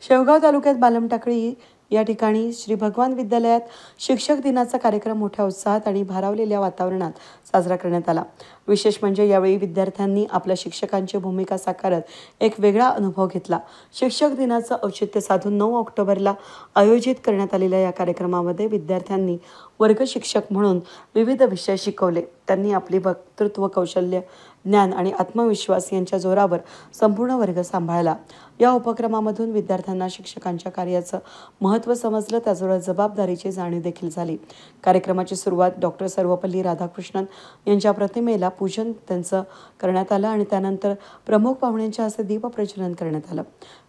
शेवगाव तालुक्यात बालमटाकळी या ठिकाणी श्री भगवान विद्यालयात शिक्षक दिनाचा कार्यक्रम मोठ्या उत्साहात आणि भारावलेल्या वातावरणात साजरा करण्यात आला। विशेष म्हणजे यावेळी विद्यार्थ्यांनी आपल्या शिक्षकांची भूमिका साकारत एक वेगळा अनुभव घेतला। शिक्षक दिनाचं औचित्य साधून 9 ऑक्टोबरला आयोजित करण्यात आलेल्या या कार्यक्रमामध्ये विद्यार्थ्यांनी वर्ग शिक्षक म्हणून विविध विषय शिकवले। त्यांनी आपली वक्तृत्व कौशल्य, ज्ञान आणि आत्मविश्वास यांच्या जोरावर संपूर्ण वर्ग सांभाळला। या उपक्रमामधून विद्यार्थ्यांना शिक्षकांच्या कार्याचं महत्त्व समजलं, त्याचबरोबर जबाबदारीची जाणीव देखील झाली। कार्यक्रमाची सुरुवात डॉक्टर सर्वपल्ली राधाकृष्णन यांच्या प्रतिमेला पूजन त्यांचं करण्यात आलं आणि त्यानंतर प्रमुख पाहुण्यांच्या हस्ते दीपप्रज्वलन करण्यात आलं।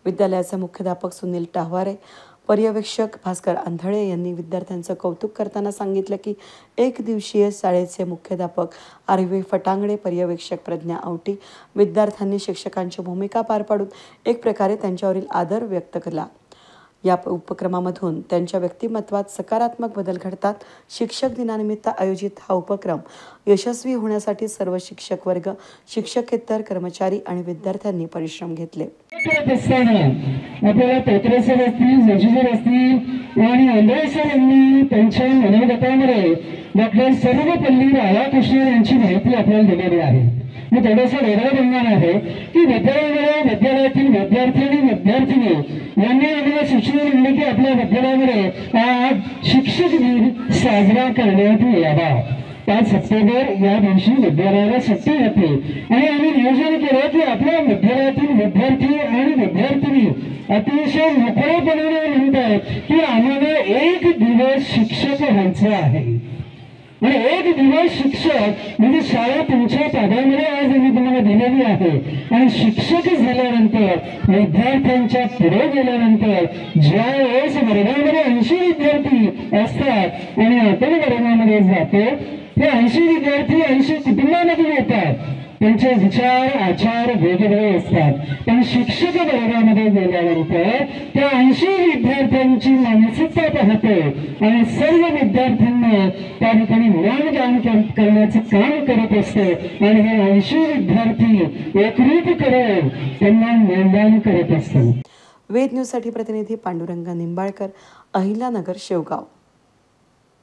विद्यालयाचे मुख्याध्यापक सुनील टाहवारे, पर्यवेक्षक भास्कर आंधळे यांनी विद्यार्थ्यांचं कौतुक करताना सांगितलं की एक दिवसीय शाळेचे मुख्याध्यापक आरवी फटांगडे, पर्यवेक्षक प्रज्ञा आवटी विद्यार्थ्यांनी शिक्षकांची भूमिका पार पाडून एक प्रकारे त्यांच्यावरील आदर व्यक्त केला। या उपक्रमामधून त्यांच्या व्यक्तिमत्वात सकारात्मक बदल घडतात। शिक्षक दिनानिमित्त आयोजित हा उपक्रम यशस्वी होण्यासाठी सर्व शिक्षक वर्ग, शिक्षकेतर कर्मचारी आणि विद्यार्थ्यांनी परिश्रम घेतले। आपल्याला तोत्रेसर असतील, जोशीसर असतील आणि आंधळेसर यांनी त्यांच्या मनोगतामध्ये डॉक्टर सर्वपल्ली राधाकृष्णन यांची माहिती आपल्याला दिलेली आहे। मी थोडंसं वेगळं बोलणार आहे की विद्यालयातील विद्यार्थी आणि विद्यार्थिनी यांनी आम्हाला सूचना दिली की आपल्या विद्यालयामध्ये आज शिक्षक दिन साजरा करण्यात यावा। 5 सप्टेंबर या दिवशी विद्यालयाला सुट्टी होती आणि आम्ही नियोजन केलं की आपल्या विद्यालयातील विद्यार्थी आणि विद्यार्थिनी अतिशय मोकळेपणाने म्हणतात की आम्हाला एक दिवस शिक्षक व्हायचं आहे आणि एक दिवस शिक्षक म्हणजे शाळा तुमच्या ताब्यामध्ये आज आम्ही तुम्हाला दिलेली आहे। आणि शिक्षक झाल्यानंतर विद्यार्थ्यांच्या पुढे गेल्यानंतर ज्या वेळेस वर्गामध्ये 80 विद्यार्थी असतात आणि आपण वर्गामध्ये जातो, ते 80 विद्यार्थी 80 कुटुंबामधून येतात, त्यांचे विचार आचार वेगवेगळे असतात। पण शिक्षक वर्गामध्ये गेल्यानंतर त्या 80 विद्यार्थ्यांची मानसिकता पाहतो आणि सर्व विद्यार्थ्यांना त्या ठिकाणी ज्ञानदान करण्याचं काम करत असतो आणि हे 80 विद्यार्थी एकरूप करून त्यांना ज्ञानदान करत असतात। वेद न्यूजसाठी प्रतिनिधी पांडुरंग निंबाळकर, अहिल्यानगर, शेवगाव।